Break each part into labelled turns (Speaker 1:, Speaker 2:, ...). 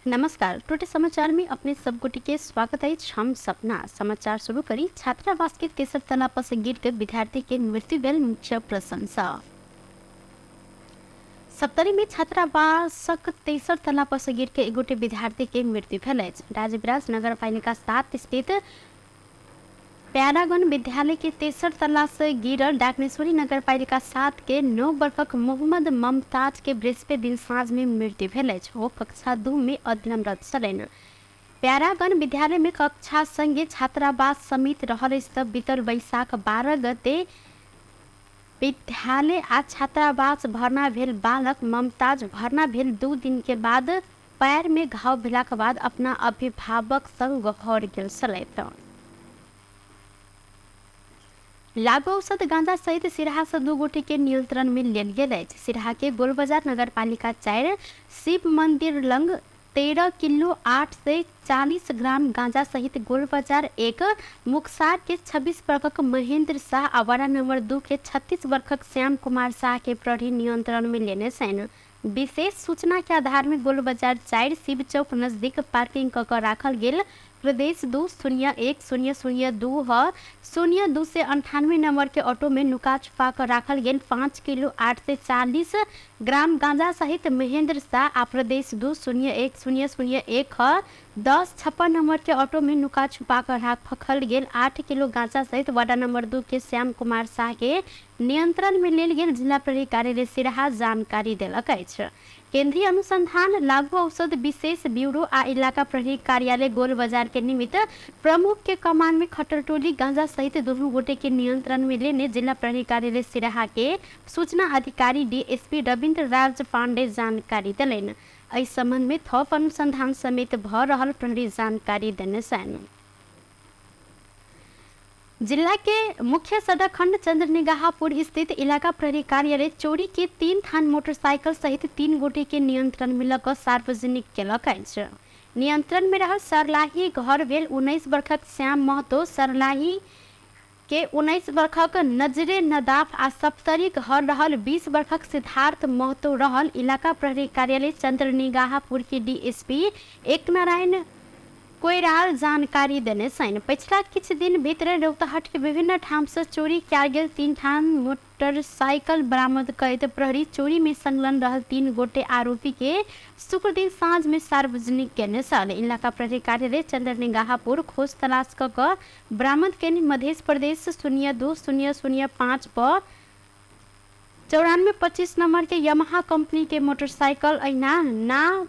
Speaker 1: नमस्कार। टोटे समाचार में अपने सब गोटी के स्वागत है। हम सपना समाचार शुरू करी। छात्रावास के तेसर तला पर से गिर के विद्यार्थी के मृत्यु भेल, मुख्य प्रशंसा। सप्तरी में छात्रावासक तेसर तला पर से गिर के एगोटे विद्यार्थी के मृत्यु भेल अछि। राजविराज नगर पालिका 7 स्थित पैरागन विद्यालय के तेसर तला से गिरल डाकनेश्वरी नगर पालिका 7 के 9 वर्षक मोहम्मद ममताज के बृहस्पति दिन साँझ में मृत्यु भेल अछि। वो कक्षा 2 में अध्ययनरत छलनि। पैरागन विद्यालय में कक्षा संगे छात्रावास समित रहल स्तर बीतल वैशाख 12 गते विद्यालय आ छात्रावास भर्ना भेल। बालक ममताज भर्ना भेल 2 दिन के बाद पैर में घाव भेलाक बाद अपना अभिभावक संग घर गेल छलथि। लागू औषध गांजा सहित सिराहा से 2 गोटे के नियंत्रण में लेल गेल अछि। सिराहा के गोलबाजार नगर पालिका 4 शिव मंदिर लंग 13 किलो 840 ग्राम गांजा सहित गोलबाजार 1 मुक्सार के 26 वर्षक महेंद्र शाह आ वार्ड नंबर 2 के 36 वर्षक श्याम कुमार शाह के प्रहरी नियंत्रण में लेने छनि। विशेष सूचना के आधार में गोलबाजार 4 शिव चौक नजदीक पार्किंग कर राखल गेल प्रदेश 201-002 ह 02 से 98 नंबर के ऑटो में नुका छुपा कर राखल गेल 5 किलो 840 ग्राम गांजा सहित महेंद्र शाह आ प्रदेश 201-001 ह 1056 नंबर के ऑटो में नुका छुपा कर राखल गेल 8 किलो गांजा सहित वार्ड नंबर 2 के श्याम कुमार शाह के नियंत्रण में लेल गेल जिला प्रहरी कार्यालय सिराहा जानकारी देलक अछि। केंद्रीय अनुसंधान लागू औषध विशेष ब्यूरो आ इलाका प्रहरी कार्यालय गोलबाजार के निमित्त प्रमुख के कमान में खटरटोली गांजा सहित दोनों गोटे के नियंत्रण में लेने जिला प्रहरी कार्यालय सिराहा के सूचना अधिकारी डीएसपी रविंद्र राज पांडे जानकारी दिलनि। इस संबंध में थप अनुसंधान समेत भ रहल प्रहरी जानकारी देने छनि। जिला के मुख्य सड़क खंड चंद्रनिगाहपुर स्थित इलाका प्रहरी कार्यालय चोरी के 3 थान मोटरसाइकिल सहित 3 गोटे के नियंत्रण में लक सार्वजनिक केलक अछि। नियंत्रण में रहल सरलाही घर भेल 19 वर्षक श्याम महतो, सरलाही के 19 वर्षक नजरे नदाफ आ सप्तरी घर रहल 20 वर्षक सिद्धार्थ महतो रहल। इलाका प्रहरी कार्यालय चंद्रनिगाहपुर के डीएसपी एक नारायण कोइराल जानकारी देने छनि। पिछला किछु दिन भीतर रौतहट के विभिन्न ठाम से चोरी कयल गेल 3 ठाम मोटरसाइकिल बरामद करैत प्रहरी चोरी में संलग्न रहल 3 गोटे आरोपी के शुक्र दिन साँझ में सार्वजनिक केने छल। इलाका प्रहरी कार्यालय चंद्रनिगाहपुर खोज तलाश क बरामद केने मध्य प्रदेश 02-005 पर 9425 नंबर के यमाहा कंपनी के मोटरसाइकिल ऐना ना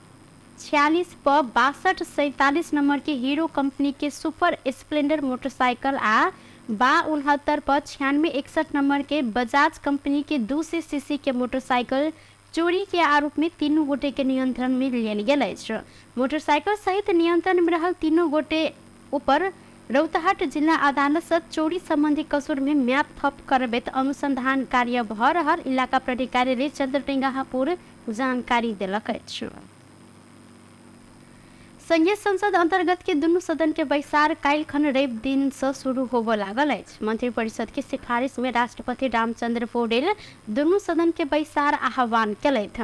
Speaker 1: 46 पर 6247 नंबर के हीरो कंपनी के सुपर स्प्लेंडर मोटरसाइकिल आ 69 पर 9661 नंबर के बजाज कंपनी के 200 सीसी के मोटरसाइकिल चोरी के आरोप में 3 गोटे के नियंत्रण में लेल गेल अछि। मोटरसाइकिल सहित नियंत्रण में रहल 3 गोटे ऊपर रौतहट जिला अदालत से चोरी संबंधी कसूर में म्याद थप करबैत अनुसंधान कार्य भ रहल इलाका प्रहरी कार्यालय चंद्रनिगाहपुर जानकारी देलक अछि। संघीय संसद अंतर्गत के दुनू सदन के बैसार काल्हि खन रवि दिन से शुरू होबय लागल अछि। मंत्रिपरिषद के सिफारिश में राष्ट्रपति रामचंद्र पौडेल दुनू सदन के बैसार आह्वान कयलथि।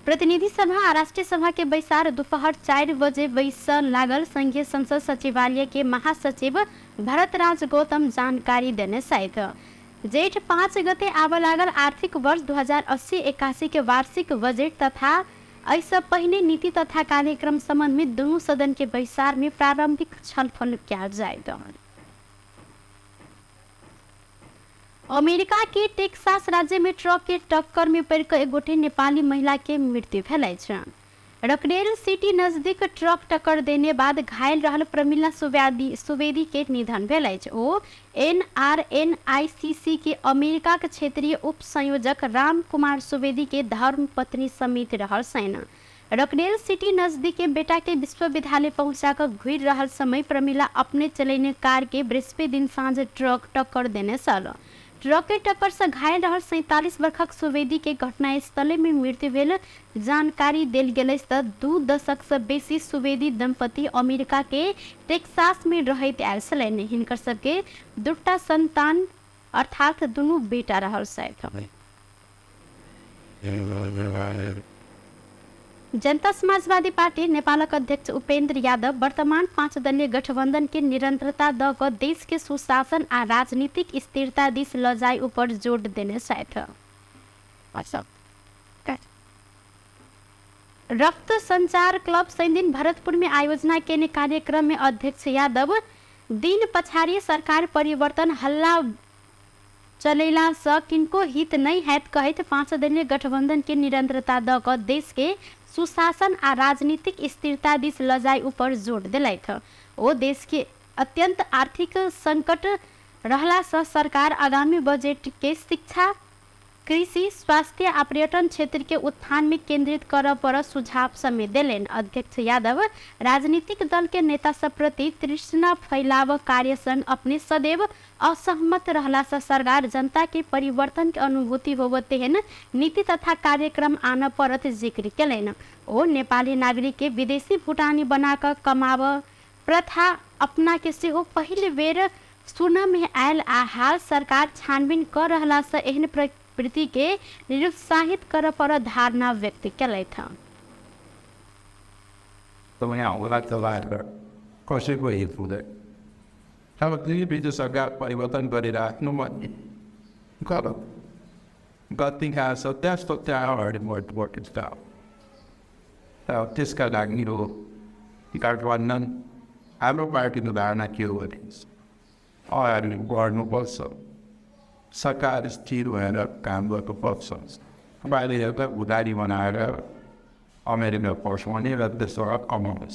Speaker 1: प्रतिनिधि सभा आ राष्ट्रीय सभा के बैसार दोपहर 4 बजे बैसय लागल। संघीय संसद सचिवालय के महासचिव भरतराज गौतम जानकारी देने छथि। जेठ 5 गते आबय लागल आर्थिक वर्ष 2080-81 के वार्षिक बजट तथा ऐसा पहले नीति तथा कार्यक्रम संबंध में दोनों सदन के बैसार में प्रारंभिक छलफल किया जाएगा। अमेरिका के टेक्सास राज्य में ट्रक के टक्कर में पड़ एक गोटे नेपाली महिला के मृत्यु भेल अछि। रकडेल सिटी नजदीक ट्रक टक्कर देने बाद घायल रहल प्रमिला सुवेदी के निधन भेल अछि। ओ NRNICC के अमेरिका के क्षेत्रीय उप संयोजक राम कुमार सुवेदी के धर्म पत्नी समेत रहल छनि। रकडेल सिटी नजदीक के बेटा के विश्वविद्यालय पहुंचाकर घुर रहल समय प्रमिला अपने चलेने कार के बृहस्पति दिन साँझ ट्रक टक्कर देने छल। ट्रक के टक्कर से घायल रहल 47 वर्षक सुवेदी के घटनास्थल में मृत्यु भेल जानकारी देल गेल। 2 दशक से बेसी सुवेदी दंपति अमेरिका के टेक्सास में रहैत आयल छलनि। हिनकर सबके 2टा संतान अर्थात दुनू बेटा रहल छथि। जनता समाजवादी पार्टी नेपालक अध्यक्ष उपेंद्र यादव वर्तमान 5 दलीय गठबंधन के निरंतरता द क देश के सुशासन आ राजनीतिक स्थिरता दिस लजाई ऊपर जोर देने छथि। रक्त संचार क्लब सैंदिन भरतपुर में आयोजना के कार्यक्रम में अध्यक्ष यादव दिन पछाड़ी सरकार परिवर्तन हल्ला चलेला स किनको हित नहीं हैत कहत 5 दलीय गठबंधन के निरंतरता द क देश के सुशासन आ राजनीतिक स्थिरता दिस लजाई ऊपर जोर दिलैथ। ओ देश के अत्यंत आर्थिक संकट रहला स सरकार आगामी बजट के शिक्षा, कृषि, स्वास्थ्य आ पर्यटन क्षेत्र के उत्थान में केंद्रित कर पर सुझाव समेत दिलेन। अध्यक्ष यादव राजनीतिक दल के नेता सब प्रति तृष्णा फैलाव कार्य संग अपने सदैव असहमत रहला से सरकार जनता के परिवर्तन के अनुभूति होवते हैं नीति तथा कार्यक्रम आना परत जिक्र केलेन। ओ नेपाली नागरिक के विदेशी भूटानी बनाकर कमाव प्रथा अपना के से हो पहले बेर सुन में आयल आ हाल सरकार छानबीन कर रहला से एहन प्रवृत्ति के निरुत्साहित कर पर धारणा व्यक्त केलैथ।
Speaker 2: तो यहाँ होला चलाएर कसैको हित हुँदैन। अब बिजु सरकार परिवर्तन गरिराख्नु भन्ने गति खास त्यस्तो त्यहाँ त्यसका लागि हो गठबन्धन हाम्रो पार्टीको धारणा के हो भने अगाडि बढ्नुपर्छ, सरकार स्थिर भएर काम गर्नुपर्छ। अब अहिले एउटा उधारी बनाएर अमेरिका पठाउने र त्यसबाट कमाउँछ।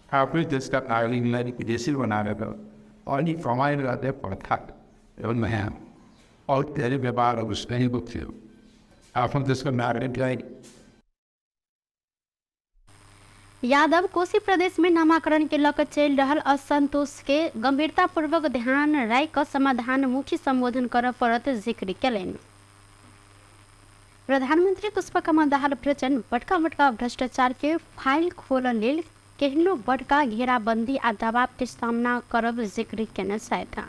Speaker 2: आफै देशका नागरिकलाई विदेशी बनाएर अनि कमाइ गर्दै प्रथा एउटा यहाँ अरू धेरै व्यापारहरू सुनेको थियो। आफ्नो देशको नागरिकलाई
Speaker 1: यादव कोशी प्रदेश में नामाकरण के लक चल रहल असंतोष के गंभीरता पूर्वक ध्यान राख समाधान मुखी संबोधन कर परत जिक्र केलेन। प्रधानमंत्री पुष्पकमल दाहाल प्रचंड बड़का बड़का भ्रष्टाचार के फाइल खोल लेल केहनो बड़का घेराबंदी आ दबाव के सामना करब जिक्र केने छथि।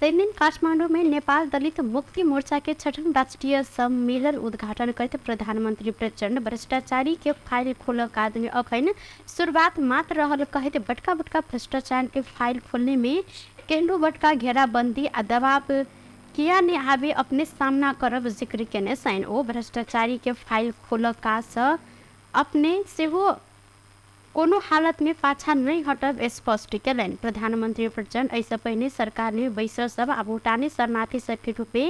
Speaker 1: दिन काठमांडू में नेपाल दलित मुक्ति मोर्चा के 6ठम राष्ट्रीय सम्मेलन उद्घाटन करते प्रधानमंत्री प्रचंड भ्रष्टाचारी के फाइल खोल काज में अखन शुरुआत मात्र रहल कहते बड़का बड़का भ्रष्टाचार के फाइल खोलने में केंद्र बड़का घेराबंदी आ दबाव किया ने आवे अपने सामना करब जिक्र केने सैन। ओ भ्रष्टाचारी के फाइल खोल काज अपने से हो कोनो हालत में पाछा नहीं हटब स्पष्ट केलन। प्रधानमंत्री प्रचंड ऐसा पहले सरकार ने बैसर सब आ भूटानी शरणार्थी सबके रूपे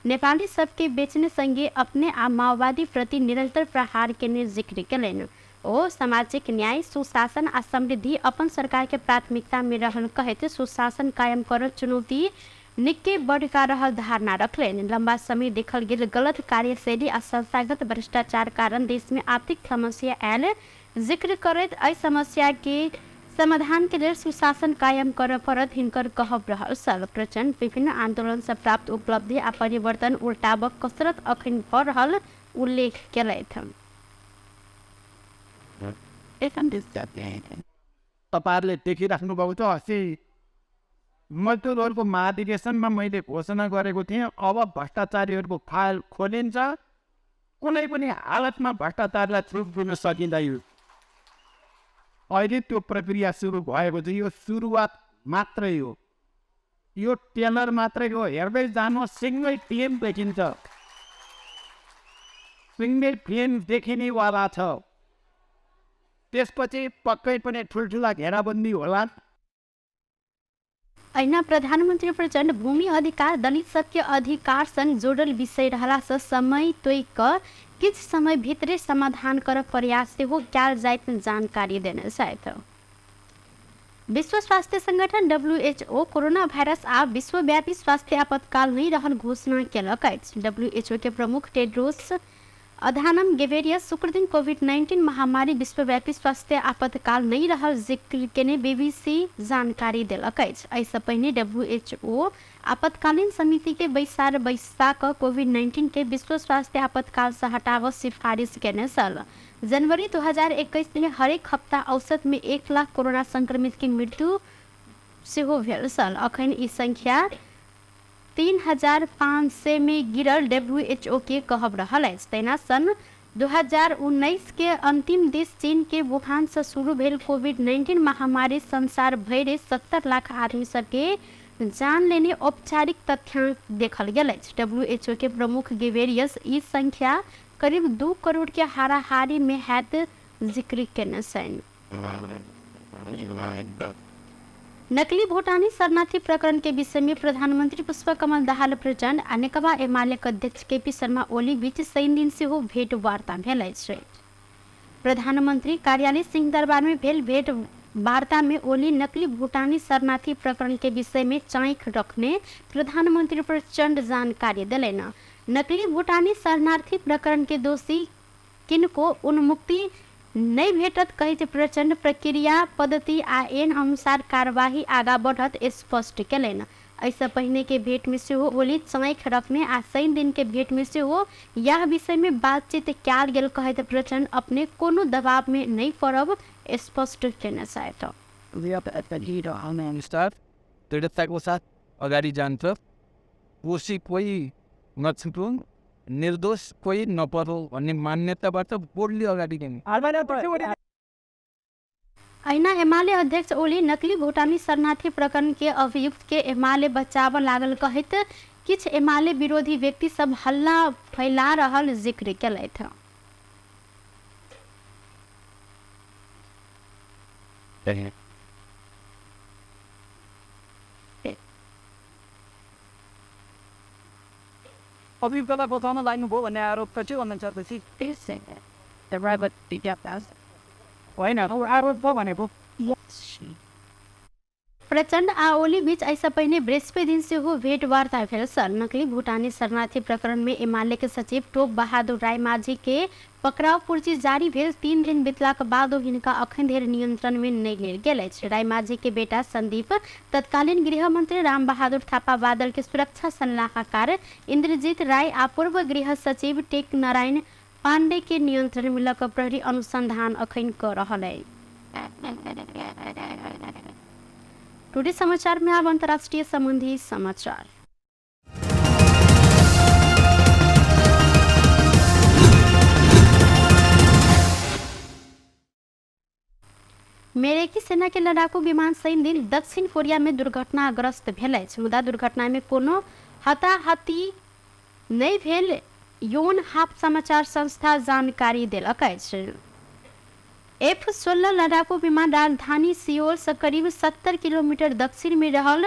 Speaker 1: नेपाली सबके बेचने संगे अपने आ माओवादी प्रति निरंतर प्रहार के जिक्र केलन। ओ सामाजिक न्याय, सुशासन आ समृद्धि अपन सरकार के प्राथमिकता में रहन कहते सुशासन कायम कर चुनौती निके बड़का रहल धारणा रखलेन। लंबा समय देखल गेल गलत कार्यशैली आ संस्थागत भ्रष्टाचार कारण देश में आर्थिक समस्या आयल जिक्र करत आई समस्या के समाधान के लिए सुशासन कायम कर परत हिनकर कहब रहल सल। प्रचंड विभिन्न आंदोलन से प्राप्त उपलब्धि आ परिवर्तन उल्टाबक कसरत अखन भ रहल उल्लेख केलैथ।
Speaker 3: तपाईँहरूले देखिराख्नु भएको छ अस्ति मजदुरहरूको महाधिवेशनमा मैले घोषणा गरेको थिएँ अब भ्रष्टाचारीहरूको फाइल खोलिन्छ, कुनै पनि हालतमा भ्रष्टाचारलाई छुट दिन सकिँदैन। अहिले त्यो प्रक्रिया सुरु भएको छ। यो सुरुवात मात्रै हो, यो टेलर मात्रै हो। हेर्दै जानु सिङ्गै फिल्म देखिन्छ, सिङ्गै फिल्म देखिनेवाला छ। त्यसपछि पक्कै पनि ठुल्ठुला घेराबन्दी होला।
Speaker 1: ऐना प्रधानमंत्री प्रचंड भूमि अधिकार दलित सबके अधिकार संग जोड़ल विषय रहला से समय तोय क किछ समय भीतरे समाधान कर प्रयास से हो क्या जाइत जानकारी देने छथि। विश्व स्वास्थ्य संगठन WHO कोरोना वायरस आ विश्वव्यापी स्वास्थ्य आपातकाल नहीं रहल घोषणा केलक अछि। WHO के प्रमुख टेड्रोस अधानम गेब्रेयस शुक्र दिन कोविड-19 महामारी विश्वव्यापी स्वास्थ्य आपातकाल नहीं रहल जिक्र केने BBC जानकारी दिलक अछि। ऐसा पहले WHO आपातकालीन समिति के बैसाख कोविड-19 के विश्व स्वास्थ्य आपातकाल से हटाव सिफारिश केने सल। जनवरी 2021 में हरेक हफ्ता औसत में 1 लाख कोरोना संक्रमित की मृत्यु से हो भेल सल। अखन ई संख्या 3500 में गिरल WHO के कहब रहल अछि। तेना सन 2019 के अंतिम देश चीन के वुहान से शुरू भेल कोविड-19 महामारी संसार भर 70 लाख आदमी सबके जान लेने औपचारिक तथ्यांक देखल गेल अछि। WHO के प्रमुख गेवेरियस ई संख्या करीब 2 करोड़ के हाराहारी में हैत जिक्र केने छनि। नकली भूटानी शरणार्थी प्रकरण के विषय में प्रधानमंत्री पुष्पकमल दाहाल प्रचंड आ नेकपा एमाले अध्यक्ष केपी शर्मा ओली बीच 3 दिन से हो भेंट वार्ता भेल अछि। प्रधानमंत्री कार्यालय सिंहदरबार में भेल भेंट वार्ता में ओली नकली भूटानी शरणार्थी प्रकरण के विषय में चाँख रखने प्रधानमंत्री प्रचंड जानकारी दिलैन। नकली भूटानी शरणार्थी प्रकरण के दोषी किनको उन्मुक्ति नहीं भेटत कहते प्रचंड प्रक्रिया पद्धति आ एन अनुसार कार्यवाही आगा बढ़त स्पष्ट केलैन। ऐसा पहले के भेंट में से हो ओली चाँख रखने आ 3 दिन के भेंट में से हो यह विषय में बातचीत कैल गेल कहते प्रचंड अपने कोनो दबाव में नहीं पड़ब स्पष्ट केने छथि।
Speaker 4: अगाडि जान्छ दोषी कोही नछुटुन् निर्दोष कोही नपरो भन्ने मान्यताबाट बोल्दै अगाडि गए।
Speaker 1: ऐना एमाले अध्यक्ष ओली नकली भूटानी शरणार्थी प्रकरण के अभियुक्त के एमाले बचाव लागल कहत किछ एमाले विरोधी व्यक्ति सब हल्ला फैला रहल जिक्र केलथि।
Speaker 5: अभी बेला बताउन लाग्नुभयो भन्ने आरोप त चाहिँ भन्नुहुन्छ होइन आरोप पो भनेको।
Speaker 1: प्रचंड आ ओली बीच ऐसा पहले बृहस्पति दिन से हो भेंट वार्ता भेल सर। नकली भूटानी शरणार्थी प्रकरण में एमाले के सचिव टोप बहादुर राय माझी के पकड़ाव पूर्ति जारी भेल 3 दिन बीतला के बाद हिनका अखन धरि नियंत्रण में नहीं लेल गेल अछि। राय माझी के बेटा संदीप तत्कालीन गृह मंत्री राम बहादुर थापा बादल के सुरक्षा सलाहकार इंद्रजीत राय आ पूर्व गृह सचिव टेक नारायण पांडे के नियंत्रण में लक प्रहरी अनुसंधान अखन कर रहल है। टुडे समाचार में अब अंतर्राष्ट्रीय संबंधी समाचार। अमेरिकी सेना के लड़ाकू विमान 3 दिन दक्षिण कोरिया में दुर्घटनाग्रस्त भेल अछि। मुदा दुर्घटना में कोनो हताहति नहीं भेल योनहाप समाचार संस्था जानकारी देलक अछि। F-16 लड़ाकू विमान राजधानी सियोल से करीब 70 किलोमीटर दक्षिण में रहल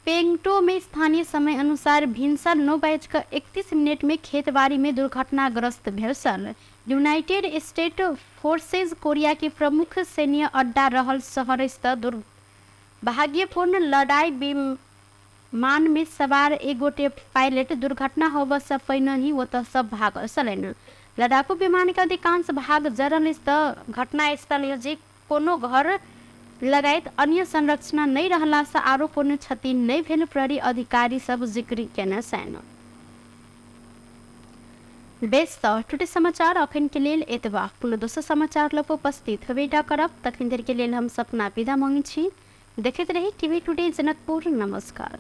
Speaker 1: पेंगटो में स्थानीय समय अनुसार भिनसर 9:31 में खेतबाड़ी में दुर्घटनाग्रस्त भेल सन। यूनाइटेड स्टेट फोर्सेज कोरिया के प्रमुख सैन्य अड्डा रहल शहर स्थित दुर्भाग्यपूर्ण लड़ाई विमान में सवार एगोटे पायलट दुर्घटना होबऽ से पहिने ही ओतऽ सब भागल छलैन। लड़ाकू विमान के अधिकांश भाग जरल स्थित घटनास्थल जे कोनो घर लगायत अन्य संरचना नहीं रहला से आरो कोनो क्षति नहीं भेल प्रहरी अधिकारी सब जिक्र केने छनि। बेस टुडे समाचार अखन के लेल एतबा। पुनः दोसर समाचार लप उपस्थित हेबेटा करब तखन देर के लेल हम सपना विदा मांगै छी। देखैत रही टीवी टुडे जनकपुर। नमस्कार।